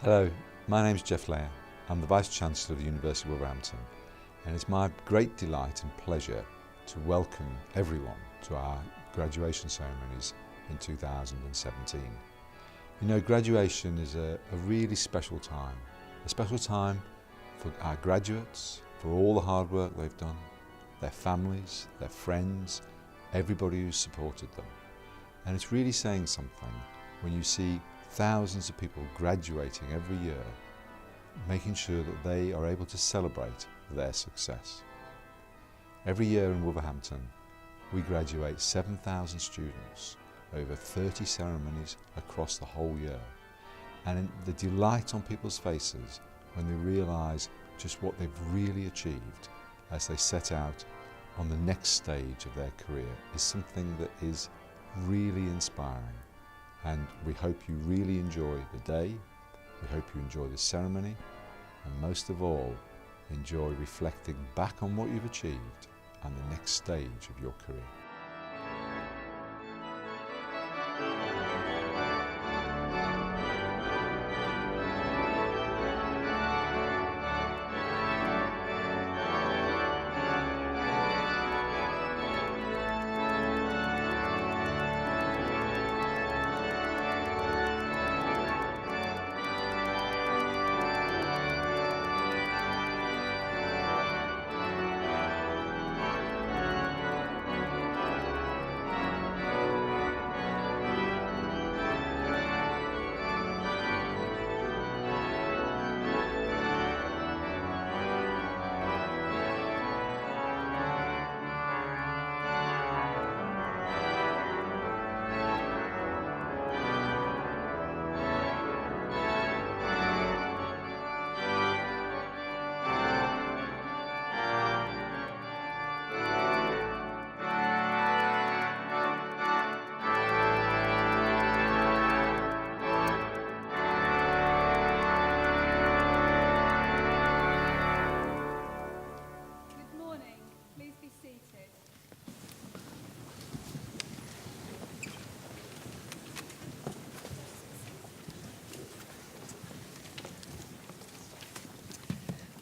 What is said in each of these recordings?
Hello, my name is Jeff Layer. I'm the Vice-Chancellor of the University of Wolverhampton, and it's my great delight and pleasure to welcome everyone to our graduation ceremonies in 2017. You know, graduation is a really special time for our graduates, for all the hard work they've done, their families, their friends, everybody who's supported them. And it's really saying something when you see thousands of people graduating every year, making sure that they are able to celebrate their success. Every year in Wolverhampton, we graduate 7,000 students over 30 ceremonies across the whole year. And the delight on people's faces when they realise just what they've really achieved as they set out on the next stage of their career is something that is really inspiring. And we hope you really enjoy the day, we hope you enjoy the ceremony, and most of all, enjoy reflecting back on what you've achieved and the next stage of your career.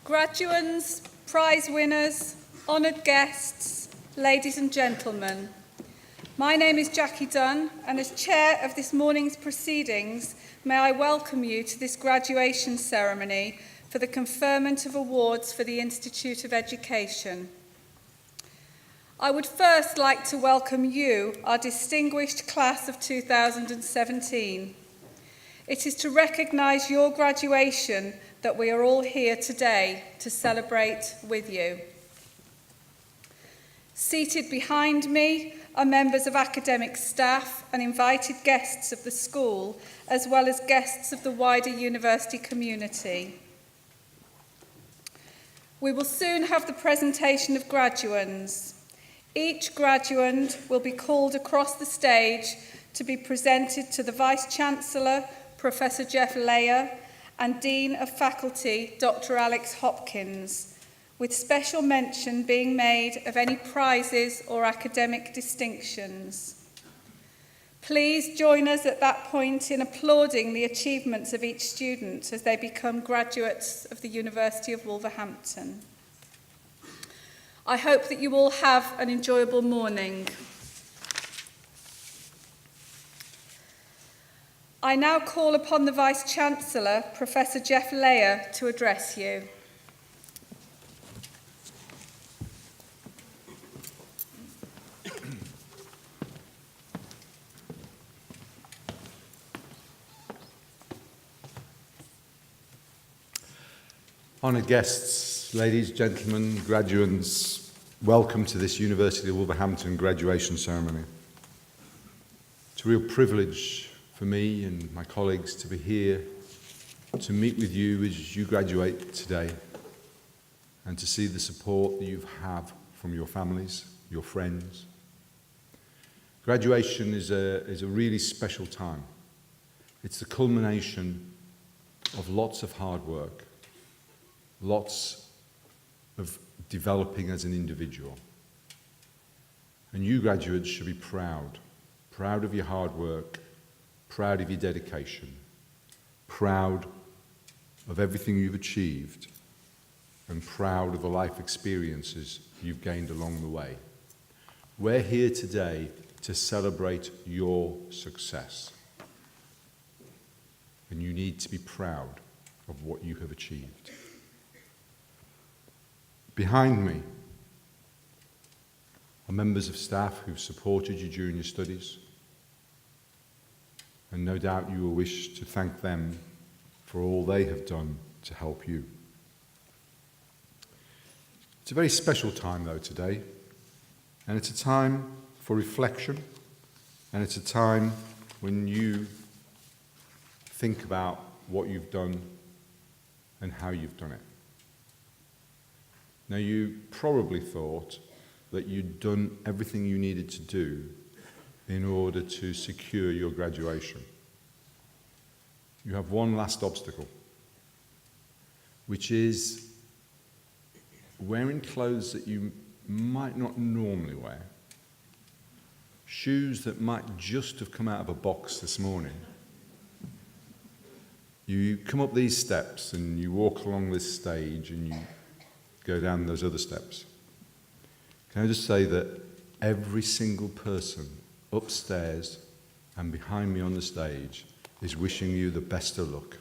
Graduands, prize winners, honoured guests, ladies and gentlemen, my name is Jackie Dunn, and as chair of this morning's proceedings, may I welcome you to this graduation ceremony for the conferment of awards for the Institute of Education. I would first like to welcome you, our distinguished class of 2017. It is to recognise your graduation that we are all here today to celebrate with you. Seated behind me are members of academic staff and invited guests of the school, as well as guests of the wider university community. We will soon have the presentation of graduands. Each graduand will be called across the stage to be presented to the Vice-Chancellor, Professor Jeff Layer, and Dean of Faculty, Dr. Alex Hopkins, with special mention being made of any prizes or academic distinctions. Please join us at that point in applauding the achievements of each student as they become graduates of the University of Wolverhampton. I hope that you all have an enjoyable morning. I now call upon the Vice-Chancellor, Professor Jeff Layer, to address you. Honoured guests, ladies, gentlemen, graduands, welcome to this University of Wolverhampton graduation ceremony. It's a real privilege for me and my colleagues to be here to meet with you as you graduate today and to see the support that you have from your families, your friends. Graduation is a really special time. It's the culmination of lots of hard work, lots of developing as an individual. And you graduates should be proud of your hard work, proud of your dedication, proud of everything you've achieved and proud of the life experiences you've gained along the way. We're here today to celebrate your success. And you need to be proud of what you have achieved. Behind me are members of staff who've supported you during your studies. And no doubt you will wish to thank them for all they have done to help you. It's a very special time, though, today. And it's a time for reflection. And it's a time when you think about what you've done and how you've done it. Now, you probably thought that you'd done everything you needed to do in order to secure your graduation. You have one last obstacle, which is wearing clothes that you might not normally wear, shoes that might just have come out of a box this morning. You come up these steps and you walk along this stage and you go down those other steps. Can I just say that every single person upstairs and behind me on the stage is wishing you the best of luck.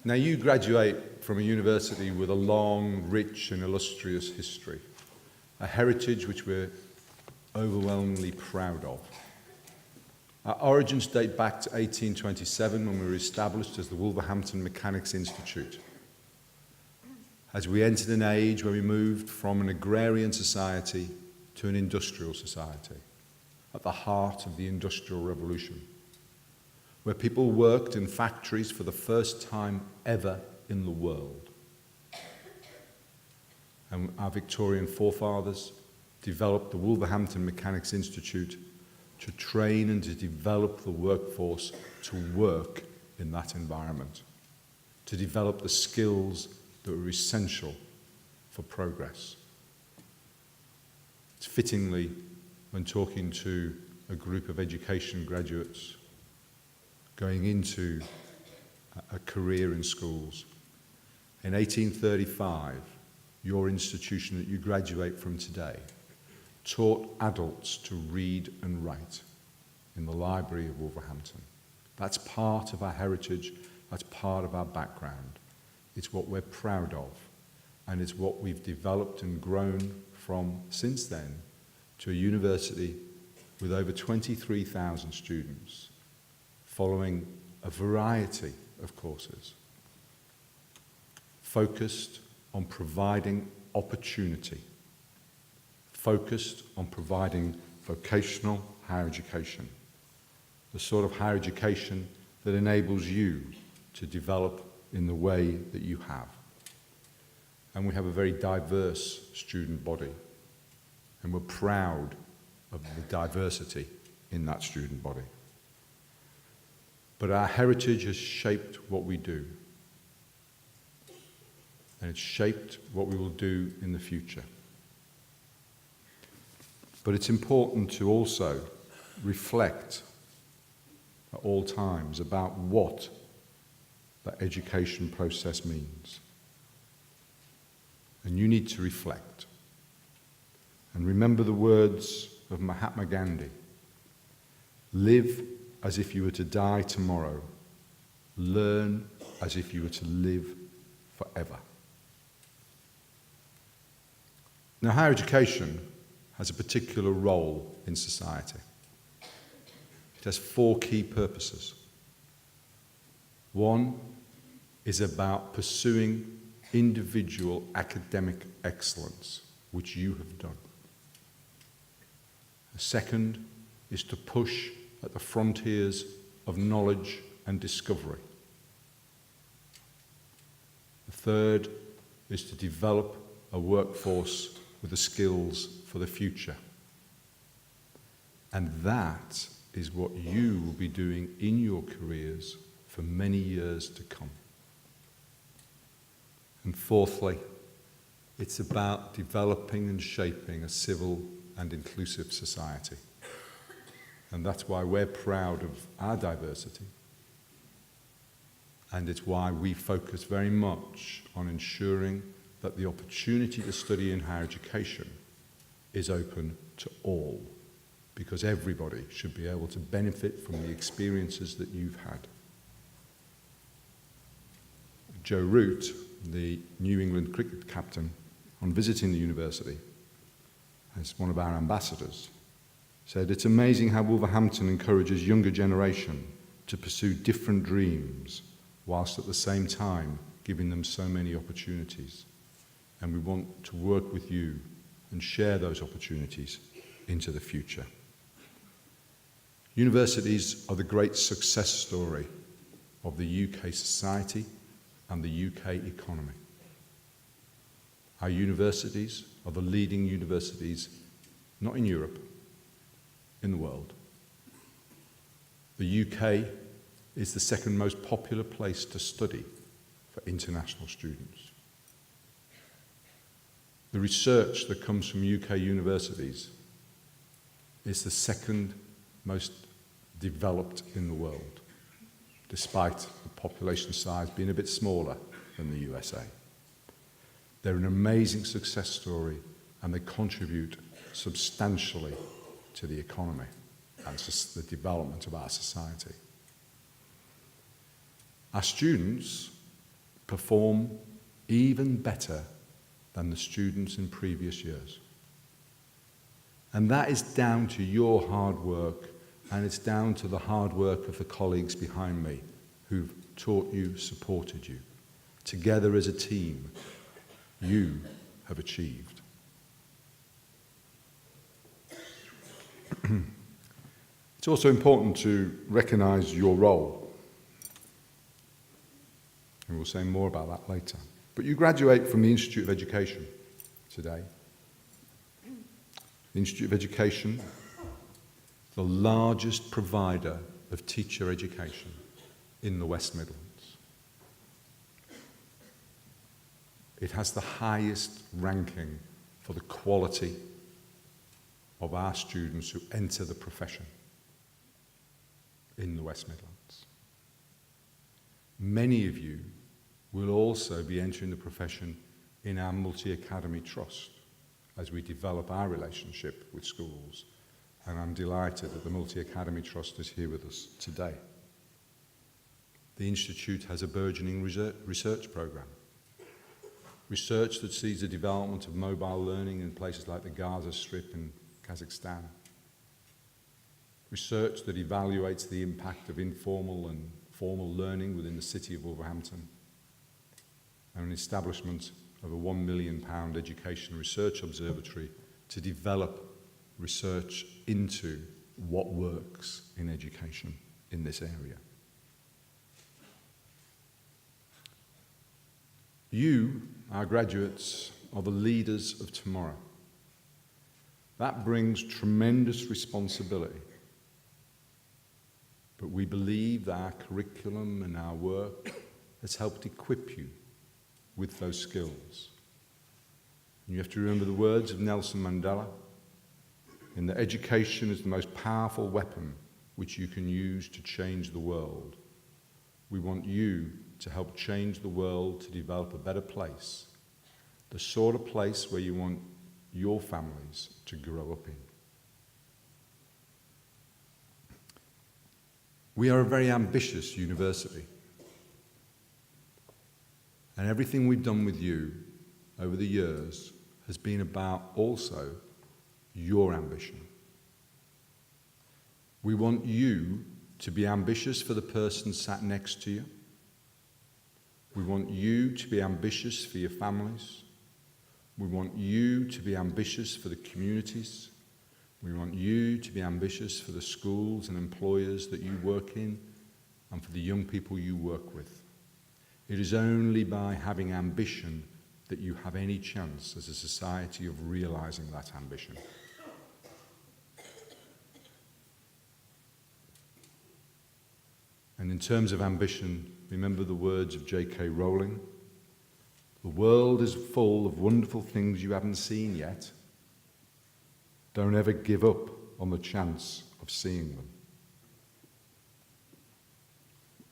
Now, you graduate from a university with a long, rich and illustrious history, a heritage which we're overwhelmingly proud of. Our origins date back to 1827 when we were established as the Wolverhampton Mechanics Institute. As we entered an age where we moved from an agrarian society to an industrial society, at the heart of the Industrial Revolution, where people worked in factories for the first time ever in the world. And our Victorian forefathers developed the Wolverhampton Mechanics Institute to train and to develop the workforce to work in that environment, to develop the skills that were essential for progress. It's fittingly, when talking to a group of education graduates going into a career in schools, in 1835, your institution that you graduate from today taught adults to read and write in the Library of Wolverhampton. That's part of our heritage, that's part of our background. It's what we're proud of, and it's what we've developed and grown from since then to a university with over 23,000 students, following a variety of courses, focused on providing opportunity, focused on providing vocational higher education, the sort of higher education that enables you to develop in the way that you have. And we have a very diverse student body, and we're proud of the diversity in that student body. But our heritage has shaped what we do, and it's shaped what we will do in the future. But it's important to also reflect at all times about what that education process means. And you need to reflect. And remember the words of Mahatma Gandhi. Live as if you were to die tomorrow. Learn as if you were to live forever. Now, higher education has a particular role in society. It has 4 key purposes. One is about pursuing individual academic excellence, which you have done. The second is to push at the frontiers of knowledge and discovery. The third is to develop a workforce with the skills for the future. And that is what you will be doing in your careers for many years to come. And fourthly, It's about developing and shaping a civil and inclusive society. And that's why we're proud of our diversity. And it's why we focus very much on ensuring that the opportunity to study in higher education is open to all, because everybody should be able to benefit from the experiences that you've had. Joe Root, the New England cricket captain, on visiting the university, as one of our ambassadors, said, "It's amazing how Wolverhampton encourages younger generation to pursue different dreams, whilst at the same time giving them so many opportunities. And we want to work with you and share those opportunities into the future." Universities are the great success story of the UK society and the UK economy. Our universities are the leading universities, not in Europe, in the world. The UK is the second most popular place to study for international students. The research that comes from UK universities is the second most developed in the world, despite the population size being a bit smaller than the USA. They're an amazing success story, and they contribute substantially to the economy and the development of our society. Our students perform even better than the students in previous years. And that is down to your hard work, and it's down to the hard work of the colleagues behind me who've taught you, supported you. Together as a team, you have achieved. It's also important to recognise your role. And we'll say more about that later. But you graduate from the Institute of Education today. The Institute of Education, the largest provider of teacher education in the West Midlands. It has the highest ranking for the quality of our students who enter the profession in the West Midlands. Many of you will also be entering the profession in our multi-academy trust as we develop our relationship with schools. And I'm delighted that the Multi-Academy Trust is here with us today. The Institute has a burgeoning research programme. Research that sees the development of mobile learning in places like the Gaza Strip in Kazakhstan. Research that evaluates the impact of informal and formal learning within the city of Wolverhampton. And an establishment of a £1 million education research observatory to develop research into what works in education in this area. You, our graduates, are the leaders of tomorrow. That brings tremendous responsibility. But we believe that our curriculum and our work has helped equip you with those skills. And you have to remember the words of Nelson Mandela, in that education is the most powerful weapon which you can use to change the world. We want you to help change the world to develop a better place, the sort of place where you want your families to grow up in. We are a very ambitious university. And everything we've done with you over the years has been about also your ambition. We want you to be ambitious for the person sat next to you. We want you to be ambitious for your families. We want you to be ambitious for the communities. We want you to be ambitious for the schools and employers that you work in and for the young people you work with. It is only by having ambition that you have any chance as a society of realising that ambition. And in terms of ambition, remember the words of J.K. Rowling. The world is full of wonderful things you haven't seen yet. Don't ever give up on the chance of seeing them.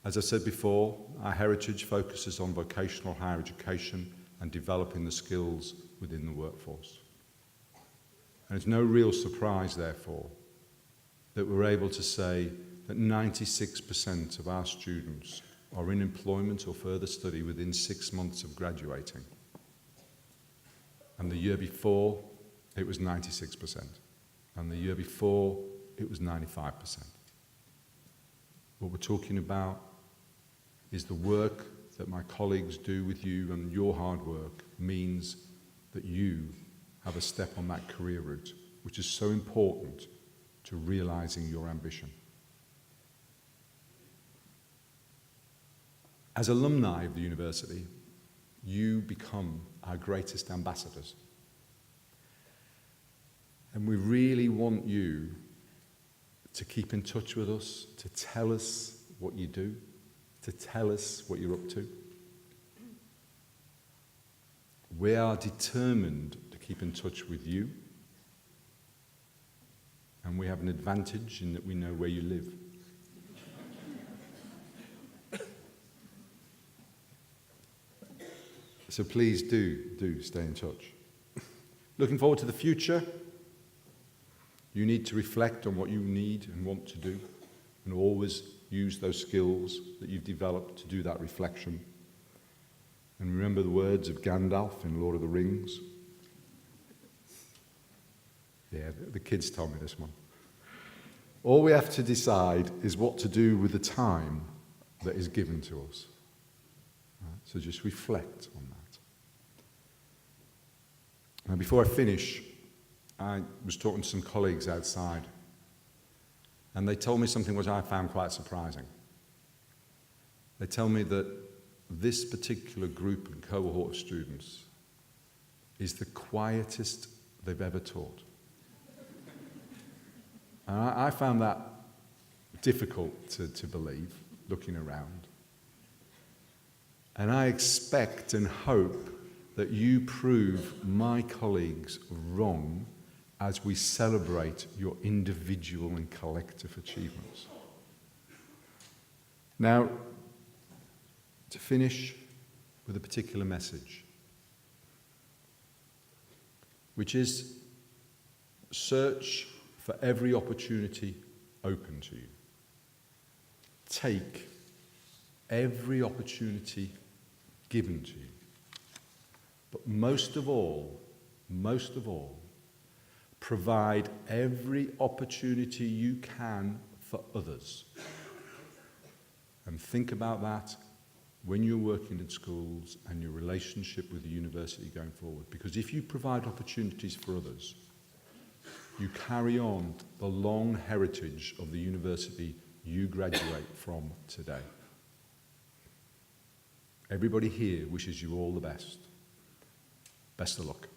As I said before, our heritage focuses on vocational higher education and developing the skills within the workforce. And it's no real surprise, therefore, that we're able to say that 96% of our students are in employment or further study within 6 months of graduating. And the year before, it was 96%. And the year before, it was 95%. What we're talking about is the work that my colleagues do with you, and your hard work means that you have a step on that career route, which is so important to realizing your ambition. As alumni of the university, you become our greatest ambassadors. And we really want you to keep in touch with us, to tell us what you do, to tell us what you're up to. We are determined to keep in touch with you, and we have an advantage in that we know where you live. So please do stay in touch. Looking forward to the future, you need to reflect on what you need and want to do, and always use those skills that you've developed to do that reflection. And remember the words of Gandalf in Lord of the Rings. Yeah, the kids told me this one. All we have to decide is what to do with the time that is given to us. Right? So just reflect on that. Now, before I finish, I was talking to some colleagues outside, and they told me something which I found quite surprising. They tell me that this particular group and cohort of students is the quietest they've ever taught. And I found that difficult to believe, looking around. And I expect and hope that you prove my colleagues wrong as we celebrate your individual and collective achievements. Now, to finish with a particular message, which is search for every opportunity open to you. Take every opportunity given to you. But most of all, provide every opportunity you can for others. And think about that when you're working in schools and your relationship with the university going forward. Because if you provide opportunities for others, you carry on the long heritage of the university you graduate from today. Everybody here wishes you all the best. Best of luck.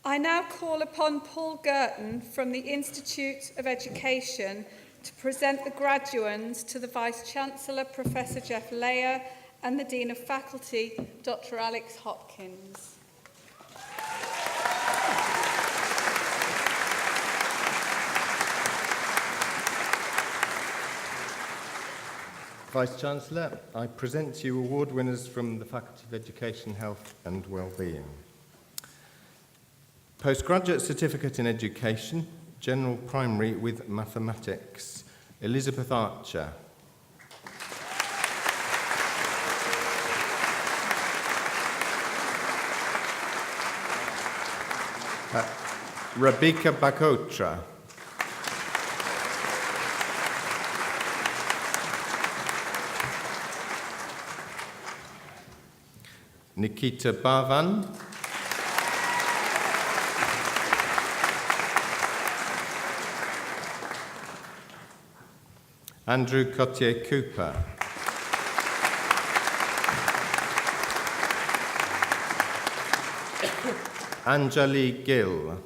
I now call upon Paul Girton from the Institute of Education to present the graduands to the Vice-Chancellor, Professor Jeff Layer, and the Dean of Faculty, Dr. Alex Hopkins. Vice-Chancellor, I present to you award winners from the Faculty of Education, Health and Wellbeing. Postgraduate Certificate in Education, General Primary with Mathematics, Elizabeth Archer. Rabika Bakotra. Nikita Bavan. Andrew Cotier-Cooper. Anjali Gill.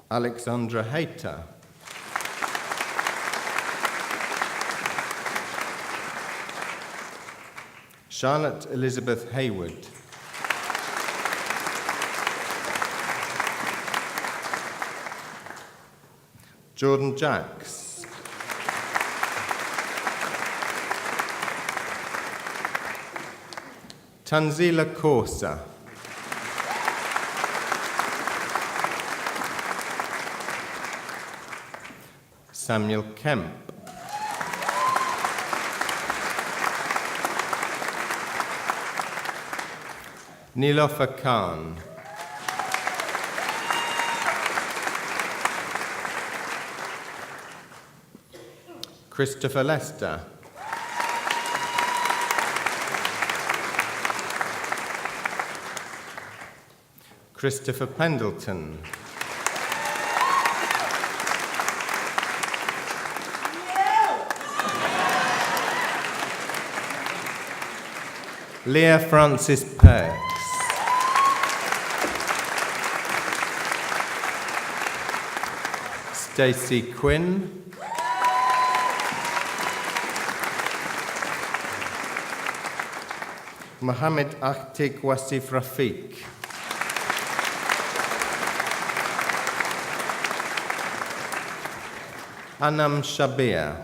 Alexandra Hayter. Charlotte Elizabeth Hayward. Jordan Jacks. Tanzila Corsa. Samuel Kemp. Nilofer Khan. Christopher Lester. Christopher Pendleton. Leah Francis Perks. Stacey Quinn. Mohammed Atik Wasif Rafiq. Anam Shabir.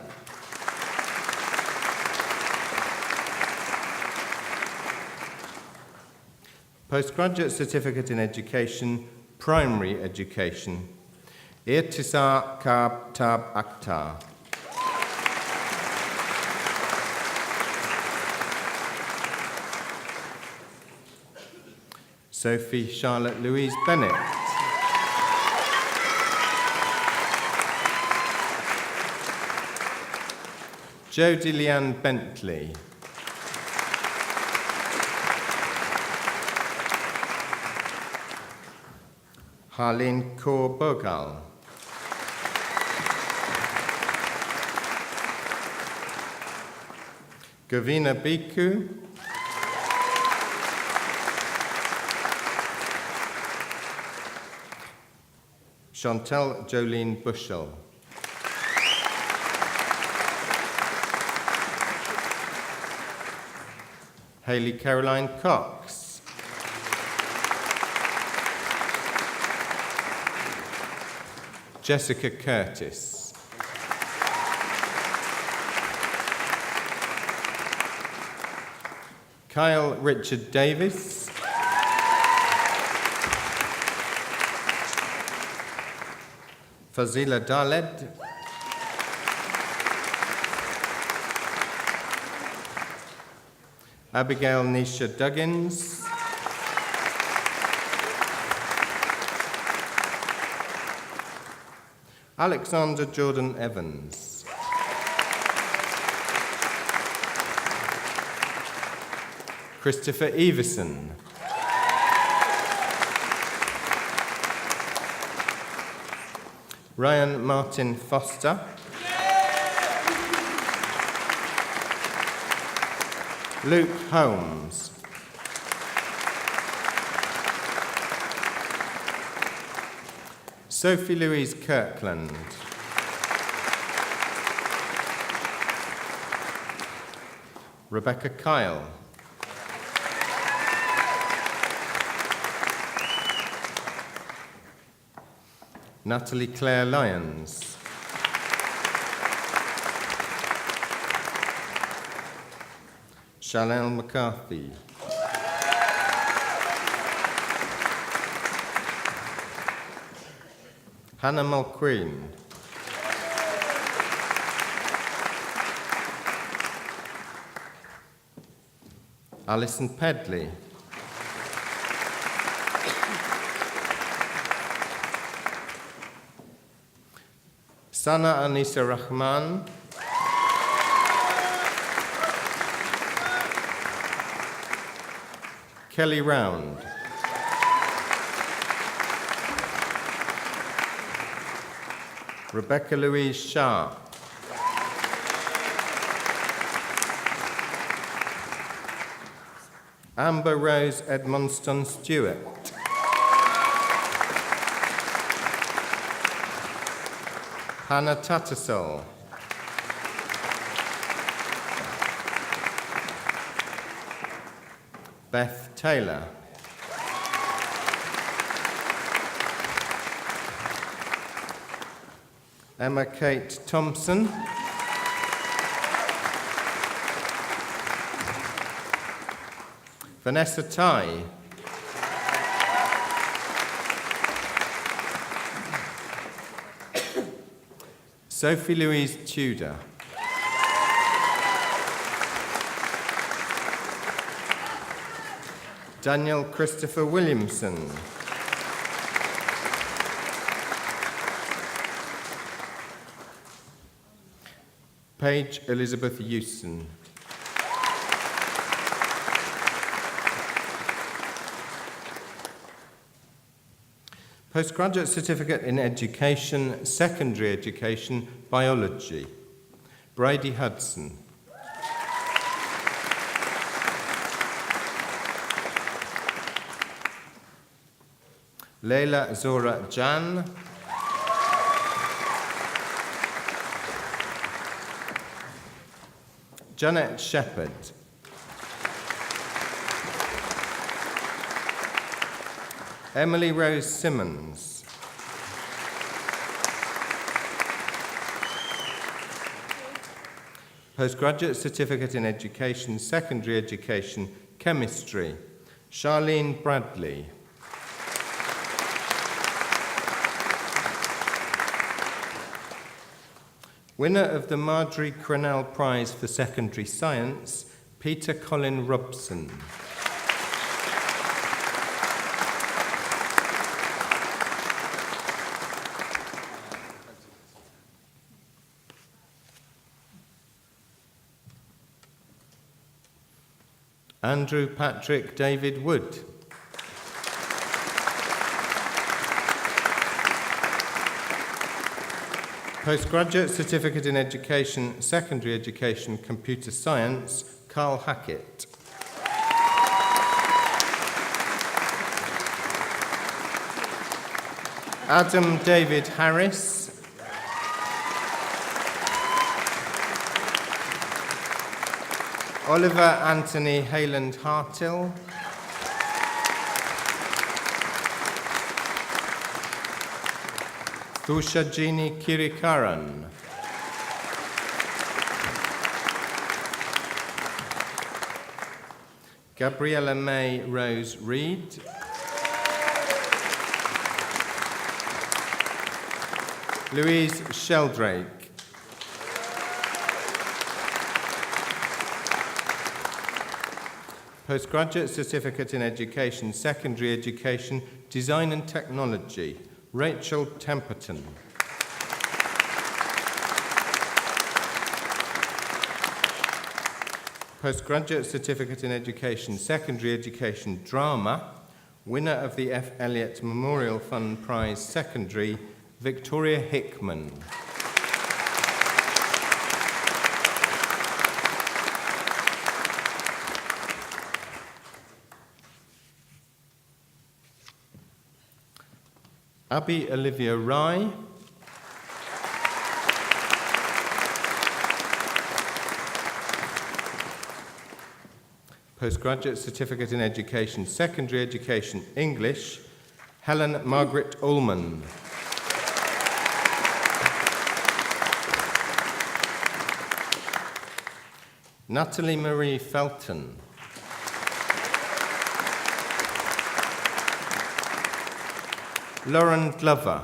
Postgraduate Certificate in Education, Primary Education. Irtisar Kab Tab Akhtar. Sophie Charlotte Louise Bennett. Jodie Leanne Bentley. Harleen Kaur Bogal. Govina Biku. Chantal Jolene Bushell. Hayley Caroline Cox. Jessica Curtis. Kyle Richard Davis. Fazila Daled. Abigail Nisha Duggins. Alexander Jordan Evans. Christopher Everson. Ryan Martin Foster. Luke Holmes. Sophie Louise Kirkland. Rebecca Kyle. Natalie Claire Lyons. Shalelle McCarthy. Hannah Mulqueen. Alison Pedley. Sana Anisa Rahman. Kelly Round. Rebecca Louise Sharp. Amber Rose Edmonston Stewart. Hannah Tattersall. Beth Taylor. Emma Kate Thompson. Vanessa Ty. Sophie Louise Tudor. Daniel Christopher Williamson. Paige Elizabeth Euston. Postgraduate Certificate in Education, Secondary Education, Biology. Brady Hudson. Leila Zora Jan. Janet Shepherd. Emily Rose Simmons. Postgraduate Certificate in Education, Secondary Education, Chemistry. Charlene Bradley. Winner of the Marjorie Crenell Prize for Secondary Science, Peter Colin Robson. Andrew Patrick David Wood. Postgraduate Certificate in Education, Secondary Education, Computer Science, Carl Hackett. Adam David Harris. Oliver Anthony Hayland Hartill. Tushajini Kirikaran. Gabriella May Rose Reed. Louise Sheldrake. Postgraduate Certificate in Education, Secondary Education, Design and Technology, Rachel Temperton. Postgraduate Certificate in Education, Secondary Education, Drama, winner of the F. Elliott Memorial Fund Prize, Secondary, Victoria Hickman. Abby Olivia Rye. Postgraduate Certificate in Education, Secondary Education, English, Helen Margaret Ullman. Natalie Marie Felton. Lauren Glover.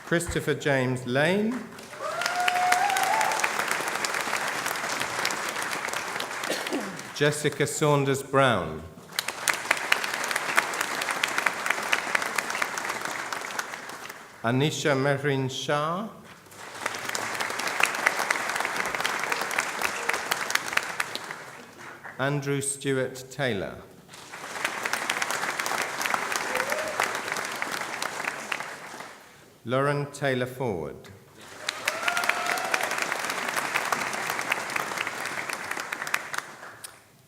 Christopher James Lane. Jessica Saunders Brown. Anisha Mehrin Shah. Andrew Stewart Taylor. Lauren Taylor Forward.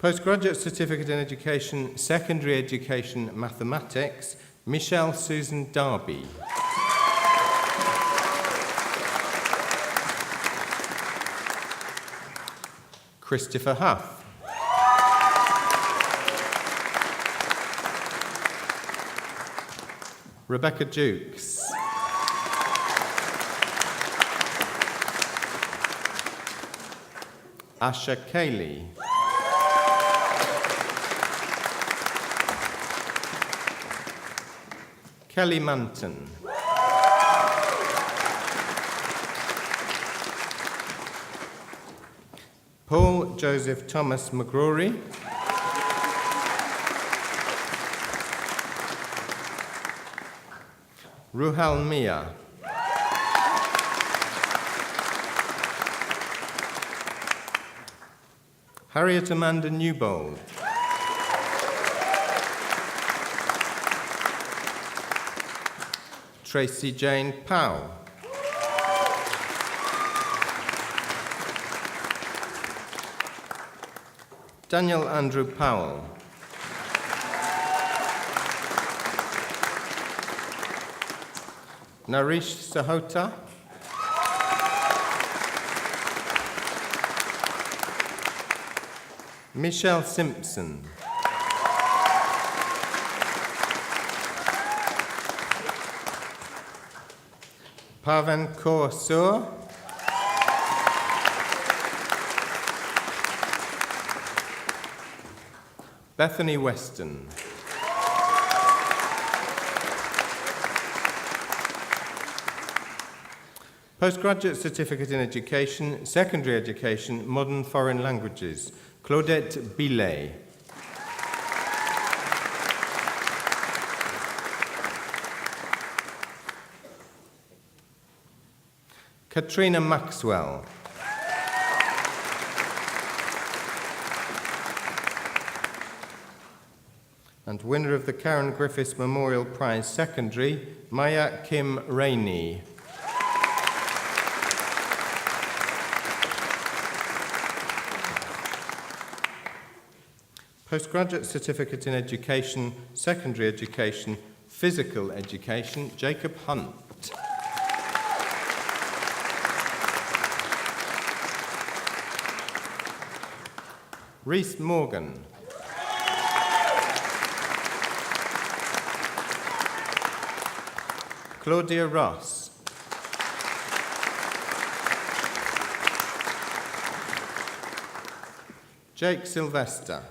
Postgraduate Certificate in Education, Secondary Education, Mathematics, Michelle Susan Darby. Christopher Huff. Rebecca Jukes. Asha Cayley. Kelly Manton. Paul Joseph Thomas McGrory. Ruhal Mia. Harriet Amanda Newbold. Tracy Jane Powell. Daniel Andrew Powell. Naresh Sahota. Michelle Simpson. Pavan Kaur Sur. Bethany Weston. Postgraduate Certificate in Education, Secondary Education, Modern Foreign Languages, Claudette Billet. Katrina Maxwell. And winner of the Karen Griffiths Memorial Prize Secondary, Maya Kim Rainey. Postgraduate Certificate in Education, Secondary Education, Physical Education, Jacob Hunt. Reese Morgan. Claudia Ross. Jake Sylvester.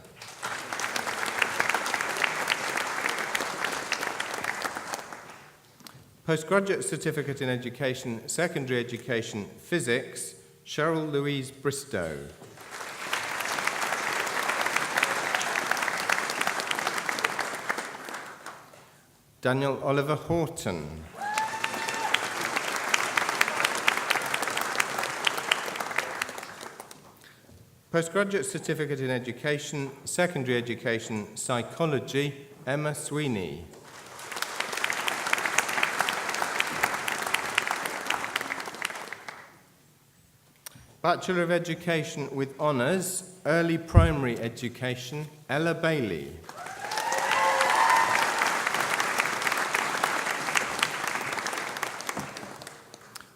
Postgraduate Certificate in Education, Secondary Education, Physics, Cheryl Louise Bristow. Daniel Oliver Horton. Postgraduate Certificate in Education, Secondary Education, Psychology, Emma Sweeney. Bachelor of Education with Honours, Early Primary Education, Ella Bailey.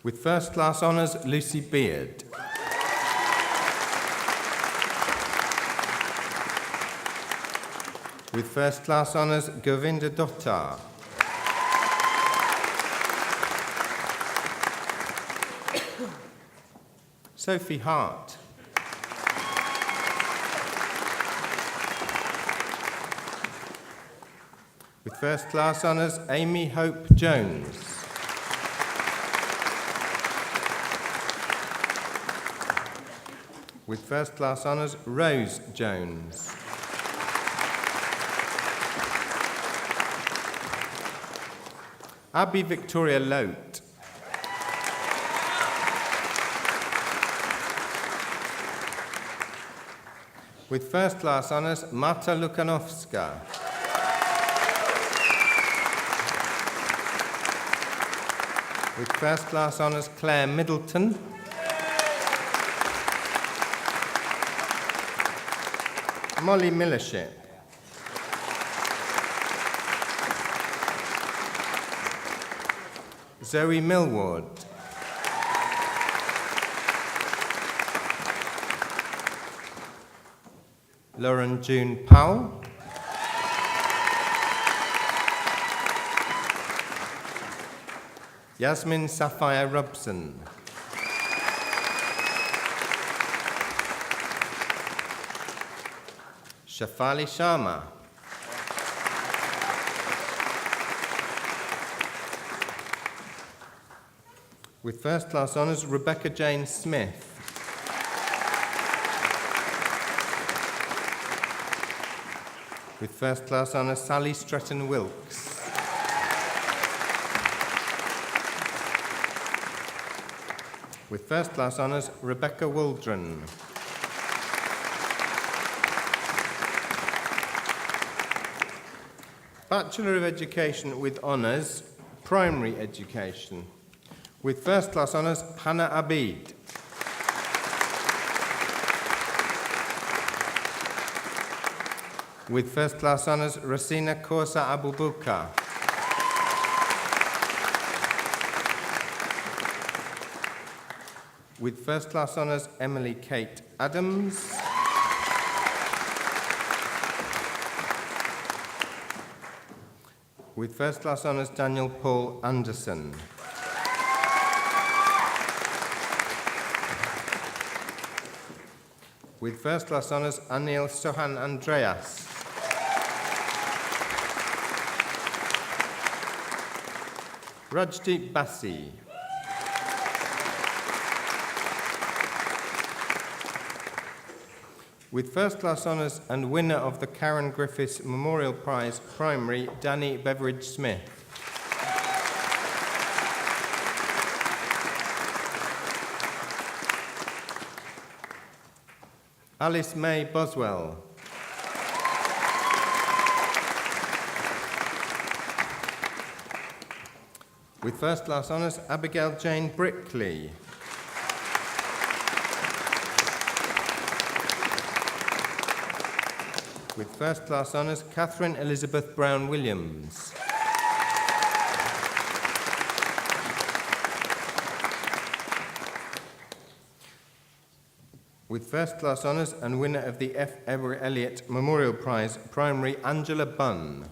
With First Class Honours, Lucy Beard. With First Class Honours, Govinda Dottar. Sophie Hart. With First Class Honours, Amy Hope Jones. With First Class Honours, Rose Jones. Abby Victoria Lote. With First Class Honours, Marta Lukanovska. With First Class Honours, Claire Middleton. Molly Millership. Zoe Millward. Lauren June Powell. Yasmin Sapphire Robson. Shafali Sharma. With first class honours, Rebecca Jane Smith. With first class honours, Sally Stretton Wilkes. With first class honours, Rebecca Waldron. Bachelor of Education with honours, Primary Education. With first class honours, Hannah Abid. With first class honours, Rasina Korsa Abubakar. With first class honours, Emily Kate Adams. With first class honours, Daniel Paul Anderson. With first class honours, Anil Sohan Andreas. Rajdeep Bassi. With first class honours and winner of the Karen Griffiths Memorial Prize Primary, Danny Beveridge Smith. Alice May Boswell. With first class honours, Abigail Jane Brickley. With first class honours, Catherine Elizabeth Brown Williams. With first class honours and winner of the F. Everett Elliott Memorial Prize Primary, Angela Bunn.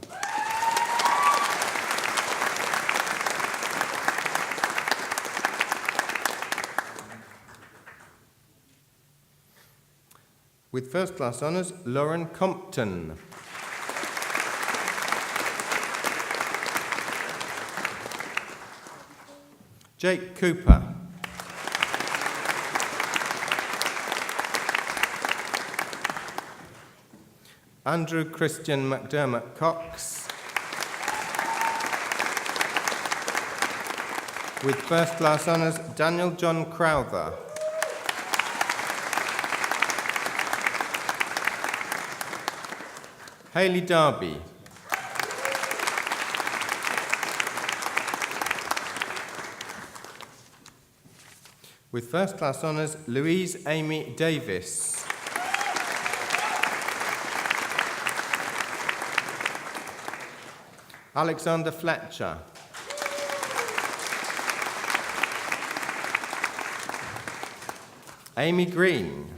With first class honours, Lauren Compton. Jake Cooper. Andrew Christian McDermott Cox. With first class honours, Daniel John Crowther. Hayley Darby. With first class honours, Louise Amy Davis. Alexander Fletcher. Amy Green.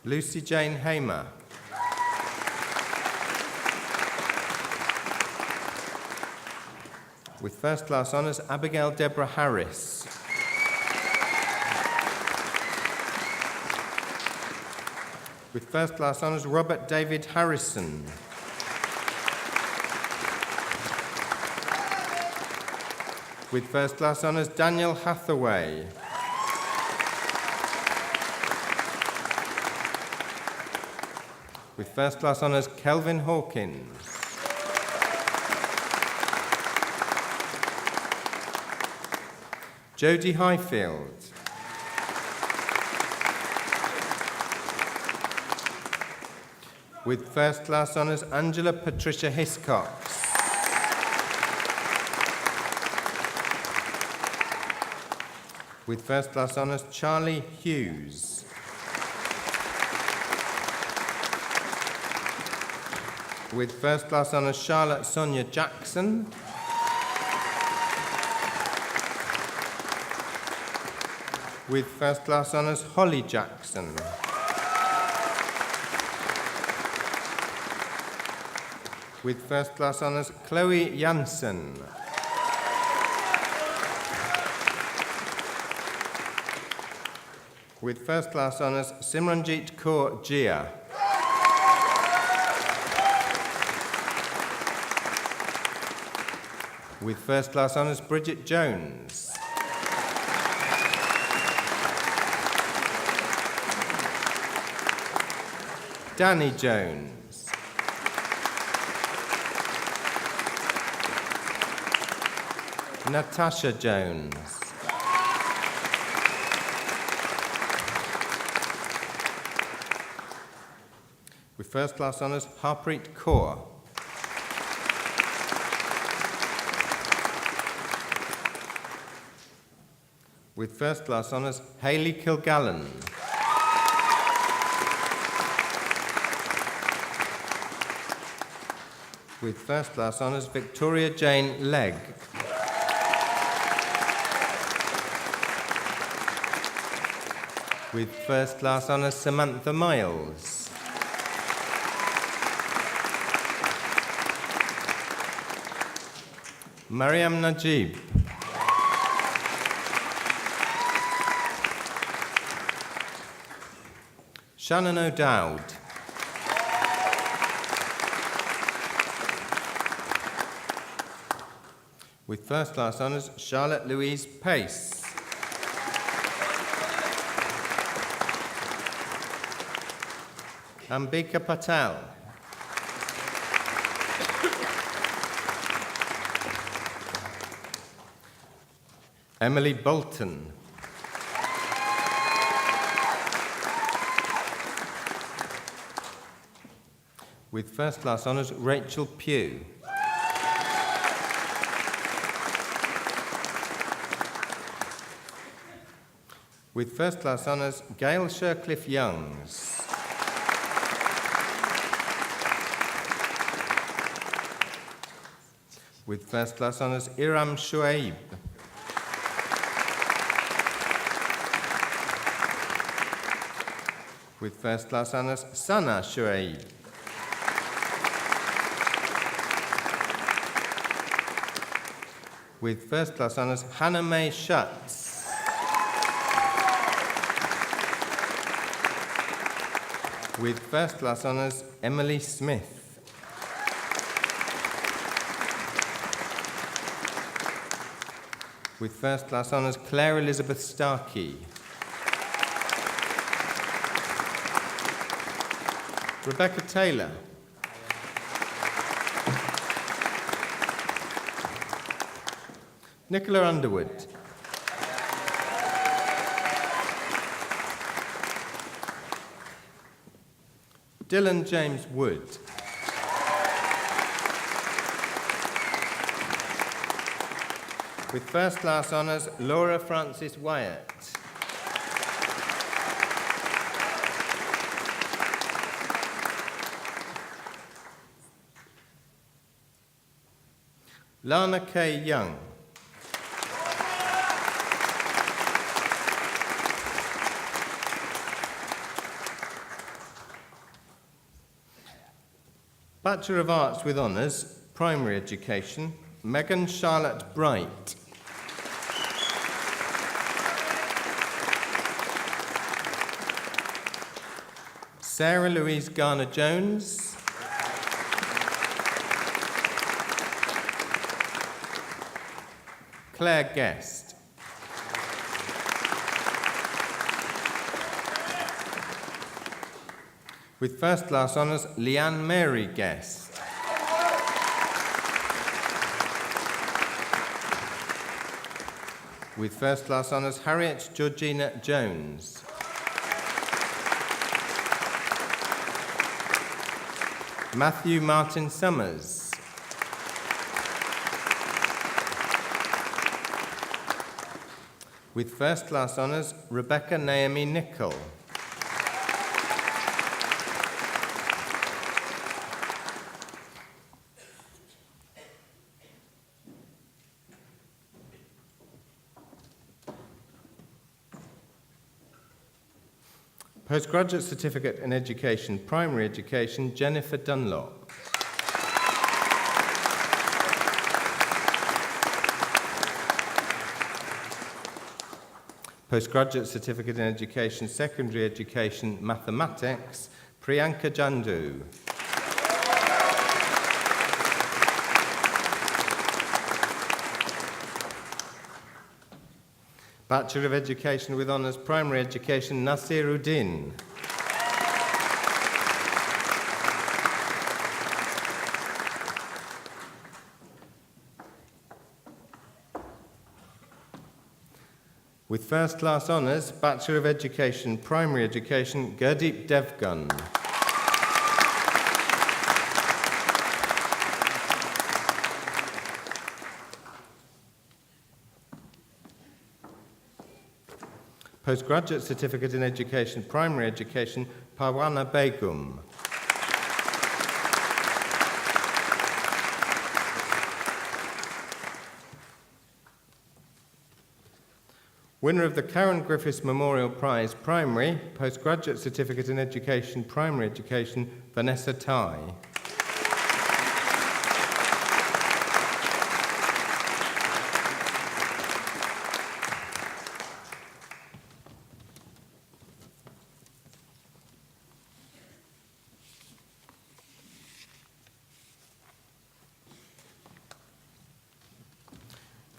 Lucy Jane Hamer. With first class honours, Abigail Deborah Harris. With first class honours, Robert David Harrison. With first class honours, Daniel Hathaway. With first class honours, Kelvin Hawkins. Jodie Highfield. With first class honours, Angela Patricia Hiscox. With first class honours, Charlie Hughes. With first class honours, Charlotte Sonia Jackson. With first class honours, Holly Jackson. With first class honours, Chloe Janssen. With first class honours, Simranjit Kaur Jia. With first class honours, Bridget Jones. Danny Jones. Natasha Jones. With first class honours, Harpreet Kaur. With first class honours, Hayley Kilgallen. With first class honours, Victoria Jane Legg. With first class honours, Samantha Miles. Mariam Najib. Shannon O'Dowd. With first class honours, Charlotte Louise Pace. Ambika Patel. Emily Bolton. With first class honours, Rachel Pugh. With first class honours, Gail Shercliffe Youngs. With first class honours, Iram Shuaib. With first class honours, Sana Shuaib. With first class honours, Hannah May Schutz. With first class honours, Emily Smith. With first class honours, Claire Elizabeth Starkey. Rebecca Taylor. Nicola Underwood. Dylan James Wood. With first class honours, Laura Francis Wyatt. Lana K. Young. Bachelor of Arts with Honours, Primary Education, Megan Charlotte Bright. Sarah Louise Garner-Jones. Claire Guest. With first class honours, Leanne Mary Guest. With first class honours, Harriet Georgina Jones. Matthew Martin Summers. With first-class honours, Rebecca Naomi Nichol. Postgraduate Certificate in Education, Primary Education, Jennifer Dunlop. Postgraduate Certificate in Education, Secondary Education, Mathematics, Priyanka Jandu. Bachelor of Education with Honours, Primary Education, Nasiruddin. With first-class honours, Bachelor of Education, Primary Education, Gurdeep Devgan. Postgraduate Certificate in Education, Primary Education, Parwana Begum. Winner of the Karen Griffiths Memorial Prize, Primary, Postgraduate Certificate in Education, Primary Education, Vanessa Tai.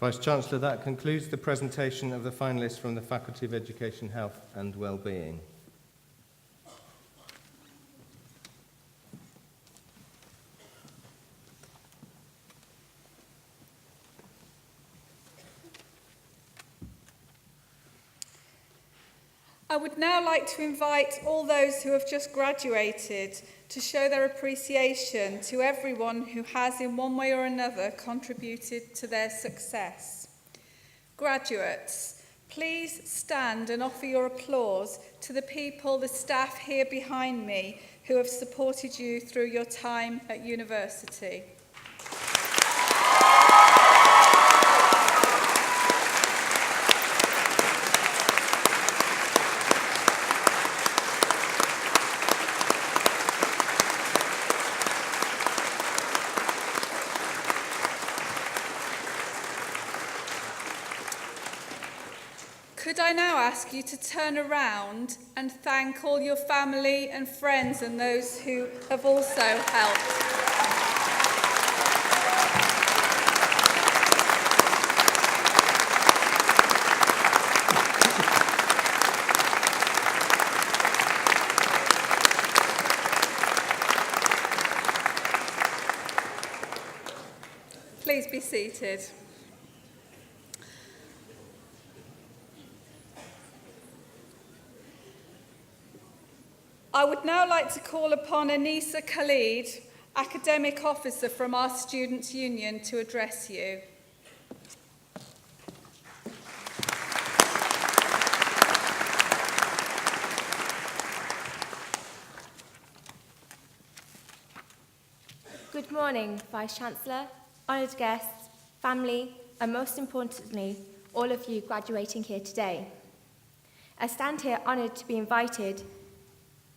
Vice-Chancellor, that concludes the presentation of the finalists from the Faculty of Education, Health and Wellbeing. I would now like to invite all those who have just graduated to show their appreciation to everyone who has in one way or another contributed to their success. Graduates, please stand and offer your applause to the people, the staff here behind me, who have supported you through your time at university. Could I now ask you to turn around and thank all your family and friends and those who have also helped? Please be seated. I would now like to call upon Anisa Khalid, Academic Officer from our Students' Union, to address you. Good morning, Vice-Chancellor, honoured guests, family, and most importantly, all of you graduating here today. I stand here honoured to be invited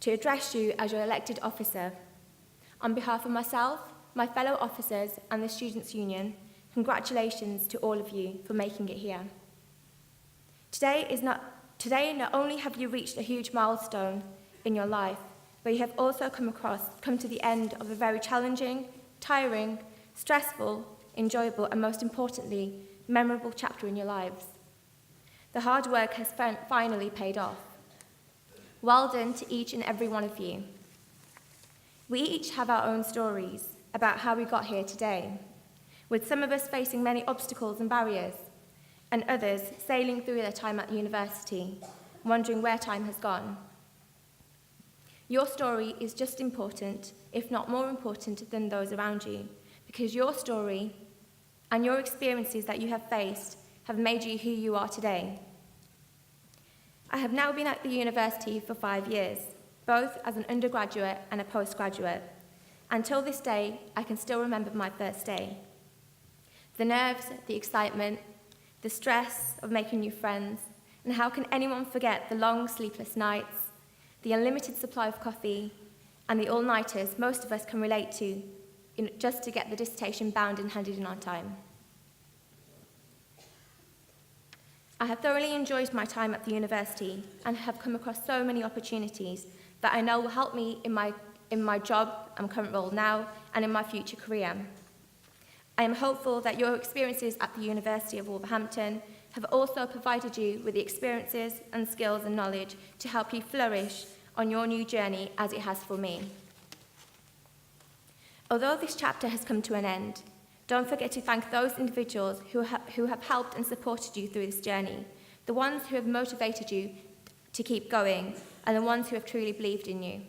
to address you as your elected officer. On behalf of myself, my fellow officers, and the Students' Union, congratulations to all of you for making it here. Today, not only have you reached a huge milestone in your life, but you have also come to the end of a very challenging, tiring, stressful, enjoyable, and most importantly, memorable chapter in your lives. The hard work has finally paid off. Well done to each and every one of you. We each have our own stories about how we got here today, with some of us facing many obstacles and barriers, and others sailing through their time at university, wondering where time has gone. Your story is just important, if not more important, than those around you, because your story and your experiences that you have faced have made you who you are today. I have now been at the university for 5 years, both as an undergraduate and a postgraduate. Until this day, I can still remember my first day. The nerves, the excitement, the stress of making new friends, and how can anyone forget the long sleepless nights, the unlimited supply of coffee, and the all-nighters most of us can relate to just to get the dissertation bound and handed in on time. I have thoroughly enjoyed my time at the university and have come across so many opportunities that I know will help me in my job and current role now and in my future career. I am hopeful that your experiences at the University of Wolverhampton have also provided you with the experiences and skills and knowledge to help you flourish on your new journey as it has for me. Although this chapter has come to an end, don't forget to thank those individuals who have helped and supported you through this journey, the ones who have motivated you to keep going, and the ones who have truly believed in you.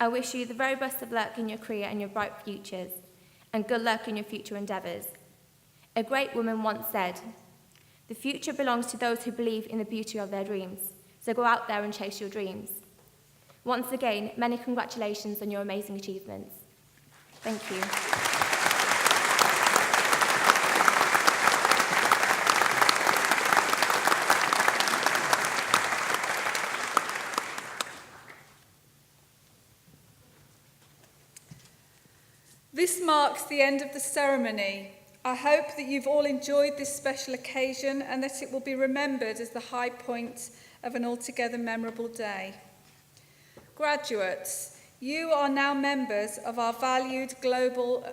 I wish you the very best of luck in your career and your bright futures, and good luck in your future endeavours. A great woman once said, "The future belongs to those who believe in the beauty of their dreams, so go out there and chase your dreams." Once again, many congratulations on your amazing achievements. Thank you. This marks the end of the ceremony. I hope that you've all enjoyed this special occasion and that it will be remembered as the high point of an altogether memorable day. Graduates, you are now members of our valued global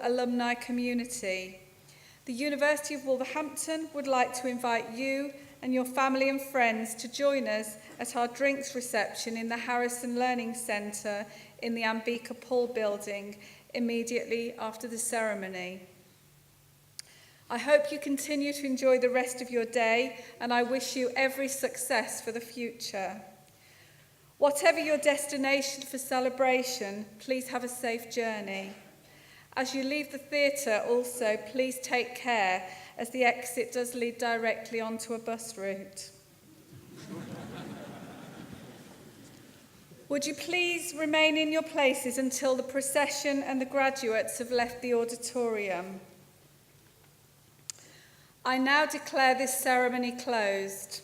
alumni community. The University of Wolverhampton would like to invite you and your family and friends to join us at our drinks reception in the Harrison Learning Centre in the Ambika Paul building immediately after the ceremony. I hope you continue to enjoy the rest of your day, and I wish you every success for the future. Whatever your destination for celebration, please have a safe journey. As you leave the theatre also, please take care, as the exit does lead directly onto a bus route. Would you please remain in your places until the procession and the graduates have left the auditorium? I now declare this ceremony closed.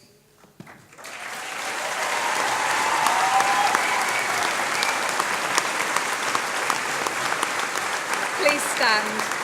Please stand.